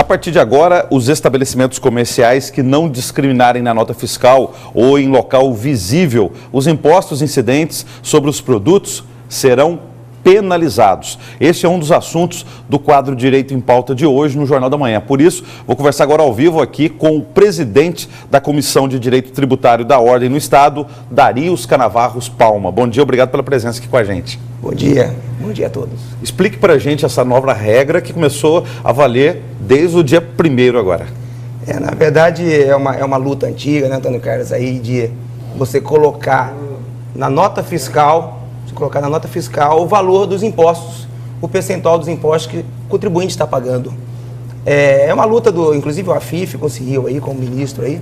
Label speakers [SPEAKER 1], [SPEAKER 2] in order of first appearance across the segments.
[SPEAKER 1] partir de agora, os estabelecimentos comerciais que não discriminarem na nota fiscal ou em local visível os impostos incidentes sobre os produtos serão penalizados. Este é um dos assuntos do quadro Direito em Pauta de hoje no Jornal da Manhã. Por isso, vou conversar agora ao vivo aqui com o presidente da Comissão de Direito Tributário da Ordem no Estado, Darius Canavarros Palma. Bom dia, obrigado pela presença aqui com a gente.
[SPEAKER 2] Bom dia a todos.
[SPEAKER 1] Explique para a gente essa nova regra que começou a valer desde o dia 1º agora.
[SPEAKER 2] Na verdade, é uma luta antiga, né, Antônio Carlos, aí de você colocar na nota fiscal o valor dos impostos, o percentual dos impostos que o contribuinte está pagando. É uma luta inclusive o AFIF conseguiu aí, com o ministro aí,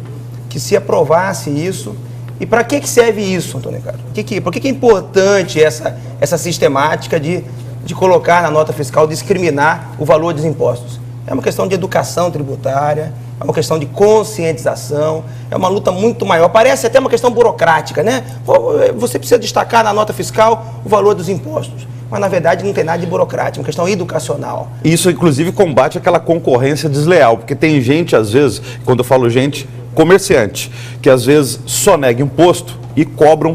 [SPEAKER 2] que se aprovasse isso. E para que serve isso, Antônio Carlos? Por que é importante essa sistemática de colocar na nota fiscal, discriminar o valor dos impostos? É uma questão de educação tributária, é uma questão de conscientização, é uma luta muito maior. Parece até uma questão burocrática, né? Você precisa destacar na nota fiscal o valor dos impostos. Mas, na verdade, não tem nada de burocrático, é uma questão educacional.
[SPEAKER 1] Isso, inclusive, combate aquela concorrência desleal, porque tem gente, às vezes, quando eu falo gente, comerciante, que às vezes só nega imposto e cobra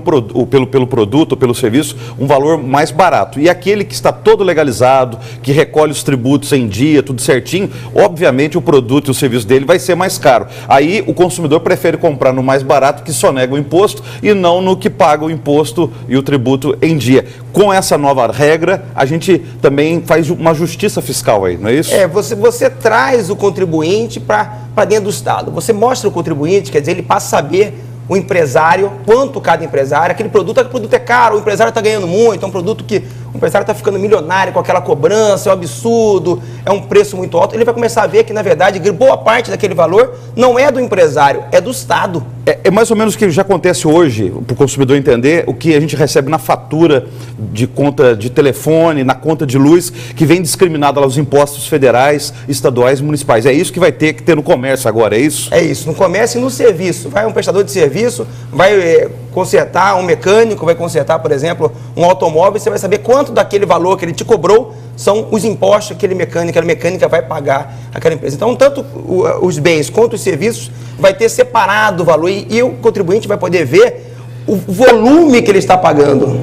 [SPEAKER 1] pelo produto ou pelo serviço um valor mais barato. E aquele que está todo legalizado, que recolhe os tributos em dia, tudo certinho, obviamente o produto e o serviço dele vai ser mais caro. Aí o consumidor prefere comprar no mais barato, que só nega o imposto, e não no que paga o imposto e o tributo em dia. Com essa nova regra, a gente também faz uma justiça fiscal aí, não é isso?
[SPEAKER 2] Você traz o contribuinte para dentro do Estado. Você mostra o contribuinte, quer dizer, ele passa a saber, o empresário, quanto cada empresário, aquele produto é caro, o empresário está ganhando muito, é um produto que o empresário está ficando milionário com aquela cobrança, é um absurdo, é um preço muito alto. Ele vai começar a ver que, na verdade, boa parte daquele valor não é do empresário, é do Estado.
[SPEAKER 1] É mais ou menos o que já acontece hoje, para o consumidor entender, o que a gente recebe na fatura de conta de telefone, na conta de luz, que vem discriminado lá os impostos federais, estaduais e municipais. É isso que vai ter que ter no comércio agora, é isso?
[SPEAKER 2] É isso, no comércio e no serviço. Vai um prestador de serviço, vai consertar um mecânico, vai consertar, por exemplo, um automóvel, você vai saber quanto daquele valor que ele te cobrou são os impostos que aquela mecânica vai pagar àquela empresa. Então, tanto os bens quanto os serviços vai ter separado o valor e o contribuinte vai poder ver o volume que ele está pagando.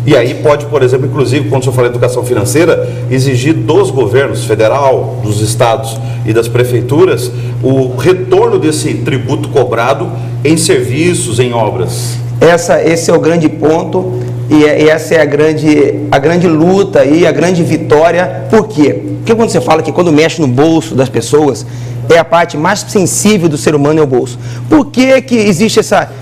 [SPEAKER 1] E aí pode, por exemplo, inclusive, quando o senhor fala de educação financeira, exigir dos governos federal, dos estados e das prefeituras o retorno desse tributo cobrado em serviços, em obras.
[SPEAKER 2] Esse é o grande ponto e essa é a grande luta e a grande vitória. Por quê? Porque quando você fala que quando mexe no bolso das pessoas, é a parte mais sensível do ser humano, é o bolso. Por que existe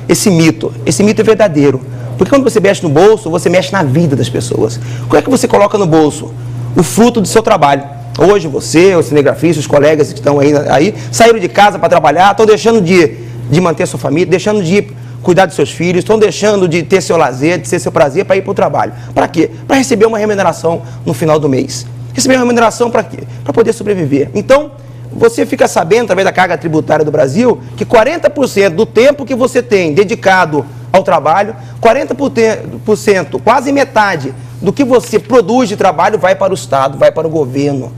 [SPEAKER 2] esse mito? Esse mito é verdadeiro. Porque quando você mexe no bolso, você mexe na vida das pessoas. O que é que você coloca no bolso? O fruto do seu trabalho. Hoje você, os cinegrafistas, os colegas que estão aí saíram de casa para trabalhar, estão deixando de manter sua família, deixando de cuidar dos seus filhos, estão deixando de ter seu lazer, de ter seu prazer para ir para o trabalho. Para quê? Para receber uma remuneração no final do mês. Receber uma remuneração para quê? Para poder sobreviver. Então, você fica sabendo, através da carga tributária do Brasil, que 40% do tempo que você tem dedicado ao trabalho, 40%, quase metade do que você produz de trabalho vai para o Estado, vai para o governo.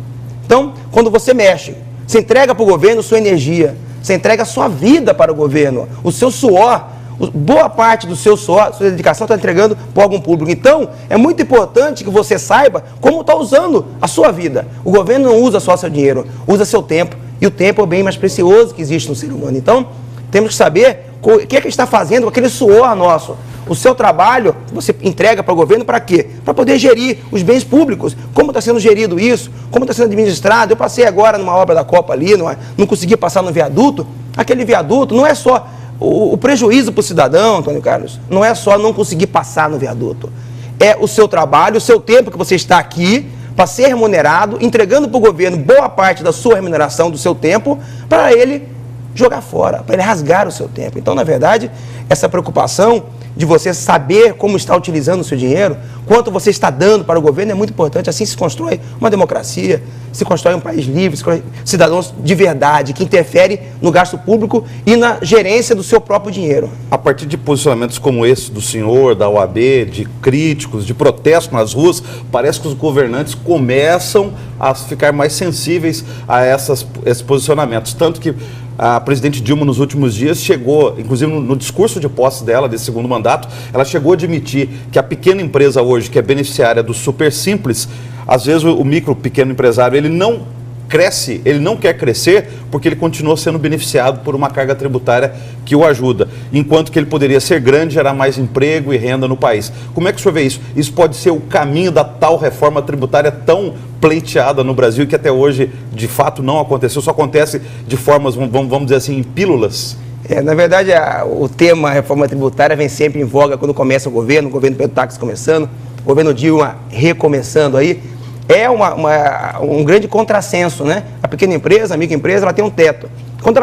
[SPEAKER 2] Então, quando você mexe, você entrega para o governo sua energia, você entrega a sua vida para o governo, o seu suor, boa parte do seu suor, sua dedicação está entregando para algum público. Então, é muito importante que você saiba como está usando a sua vida. O governo não usa só seu dinheiro, usa seu tempo, e o tempo é o bem mais precioso que existe no ser humano. Então, temos que saber o que é que está fazendo com aquele suor nosso. O seu trabalho, você entrega para o governo para quê? Para poder gerir os bens públicos. Como está sendo gerido isso? Como está sendo administrado? Eu passei agora numa obra da Copa ali, não consegui passar no viaduto. Aquele viaduto não é só o prejuízo para o cidadão, Antônio Carlos, não é só não conseguir passar no viaduto. É o seu trabalho, o seu tempo que você está aqui para ser remunerado, entregando para o governo boa parte da sua remuneração, do seu tempo, para ele jogar fora, para ele rasgar o seu tempo. Então, na verdade, essa preocupação de você saber como está utilizando o seu dinheiro, quanto você está dando para o governo, é muito importante. Assim se constrói uma democracia, se constrói um país livre, cidadãos de verdade, que interfere no gasto público e na gerência do seu próprio dinheiro.
[SPEAKER 1] A partir de posicionamentos como esse do senhor, da OAB, de críticos, de protestos nas ruas, parece que os governantes começam a ficar mais sensíveis a esses posicionamentos. Tanto que a presidente Dilma, nos últimos dias, chegou, inclusive no discurso de posse dela, desse segundo mandato, ela chegou a admitir que a pequena empresa hoje, que é beneficiária do Super Simples, às vezes o micro, pequeno empresário, ele não cresce, ele não quer crescer porque ele continua sendo beneficiado por uma carga tributária que o ajuda, enquanto que ele poderia ser grande, gerar mais emprego e renda no país. Como é que o senhor vê isso? Isso pode ser o caminho da tal reforma tributária tão pleiteada no Brasil e que até hoje, de fato, não aconteceu, só acontece de formas, vamos dizer assim, em pílulas?
[SPEAKER 2] Na verdade, o tema reforma tributária vem sempre em voga quando começa o governo Pedro Táxi começando, o governo Dilma recomeçando aí. É um grande contrassenso, né? A pequena empresa, a microempresa, ela tem um teto. Quando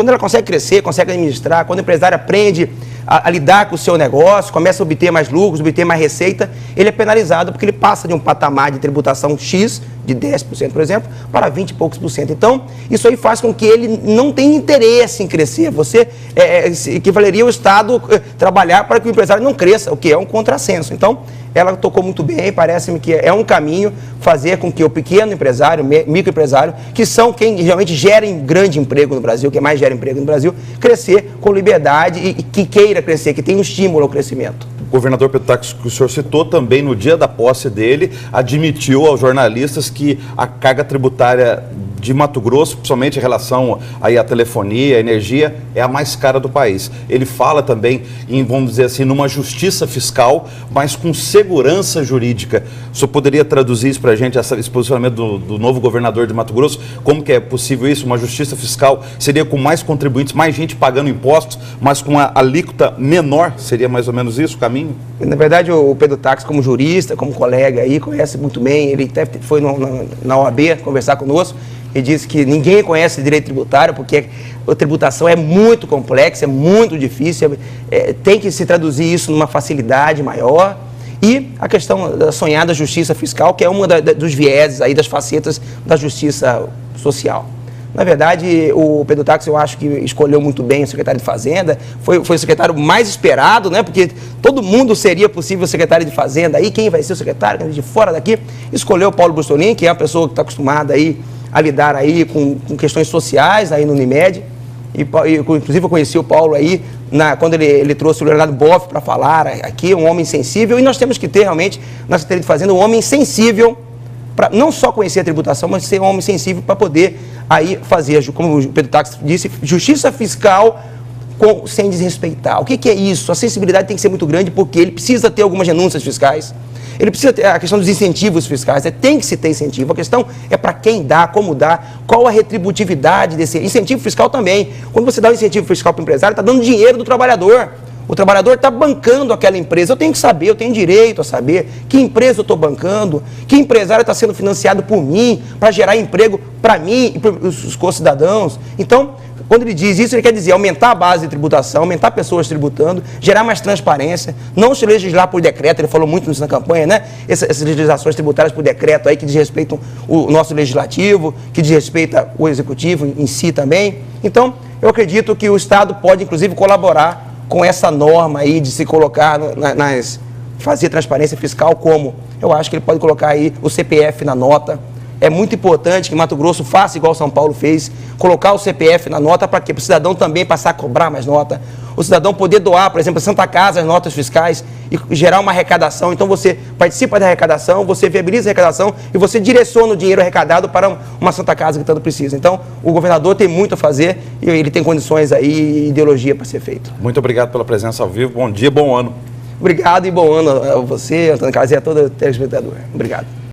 [SPEAKER 2] ela consegue crescer, consegue administrar, quando o empresário aprende a lidar com o seu negócio, começa a obter mais lucros, obter mais receita, ele é penalizado porque ele passa de um patamar de tributação X, de 10%, por exemplo, para 20 e poucos por cento. Então, isso aí faz com que ele não tenha interesse em crescer. Você equivaleria o Estado trabalhar para que o empresário não cresça, o que é um contrassenso. Então, ela tocou muito bem, parece-me que é um caminho fazer com que o pequeno empresário, microempresário, que são quem realmente gerem grande emprego no Brasil, quem mais gera emprego no Brasil, crescer com liberdade e que queira crescer, que tenha um estímulo ao crescimento.
[SPEAKER 1] O governador Pedro Táxi, que o senhor citou, também no dia da posse dele, admitiu aos jornalistas que a carga tributária de Mato Grosso, principalmente em relação aí à telefonia, à energia, é a mais cara do país. Ele fala também em, vamos dizer assim, numa justiça fiscal, mas com segurança jurídica. O senhor poderia traduzir isso para a gente, esse posicionamento do novo governador de Mato Grosso? Como que é possível isso? Uma justiça fiscal seria com mais contribuintes, mais gente pagando impostos, mas com a alíquota menor? Seria mais ou menos isso o caminho?
[SPEAKER 2] Na verdade, o Pedro Táxi, como jurista, como colega aí, conhece muito bem. Ele até foi na OAB conversar conosco. Ele disse que ninguém conhece direito tributário, porque a tributação é muito complexa, é muito difícil, tem que se traduzir isso numa facilidade maior. E a questão da sonhada justiça fiscal, que é uma dos vieses aí, das facetas da justiça social. Na verdade, o Pedro Táxi, eu acho que escolheu muito bem o secretário de Fazenda, foi o secretário mais esperado, né? Porque todo mundo seria possível secretário de Fazenda aí, quem vai ser o secretário, de fora daqui, escolheu o Paulo Brustolin, que é uma pessoa que está acostumada aí a lidar aí com questões sociais aí no Unimed, inclusive eu conheci o Paulo aí quando ele trouxe o Leonardo Boff para falar aqui, um homem sensível, e nós temos que ter realmente na Secretaria de Fazenda um homem sensível para não só conhecer a tributação, mas ser um homem sensível para poder aí fazer, como o Pedro Táxi disse, justiça fiscal sem desrespeitar. O que é isso? A sensibilidade tem que ser muito grande porque ele precisa ter algumas renúncias fiscais. Ele precisa ter a questão dos incentivos fiscais, tem que se ter incentivo. A questão é para quem dá, como dá, qual a retributividade desse incentivo fiscal também. Quando você dá um incentivo fiscal para o empresário, está dando dinheiro do trabalhador. O trabalhador está bancando aquela empresa. Eu tenho que saber, eu tenho direito a saber que empresa eu estou bancando, que empresário está sendo financiado por mim, para gerar emprego para mim e para os co-cidadãos. Então, quando ele diz isso, ele quer dizer aumentar a base de tributação, aumentar pessoas tributando, gerar mais transparência, não se legislar por decreto, ele falou muito isso na campanha, né? Essas legislações tributárias por decreto aí que desrespeitam o nosso legislativo, que desrespeita o executivo em si também. Então, eu acredito que o Estado pode, inclusive, colaborar com essa norma aí de se colocar fazer transparência fiscal, como eu acho que ele pode colocar aí o CPF na nota. É muito importante que Mato Grosso faça igual São Paulo fez, colocar o CPF na nota para que o cidadão também passar a cobrar mais nota, o cidadão poder doar, por exemplo, a Santa Casa as notas fiscais e gerar uma arrecadação. Então você participa da arrecadação, você viabiliza a arrecadação e você direciona o dinheiro arrecadado para uma Santa Casa que tanto precisa. Então o governador tem muito a fazer e ele tem condições aí e ideologia para ser feito.
[SPEAKER 1] Muito obrigado pela presença ao vivo, bom dia, bom ano.
[SPEAKER 2] Obrigado e bom ano a você, Antônio Carlos, e a todo telespectador. Obrigado.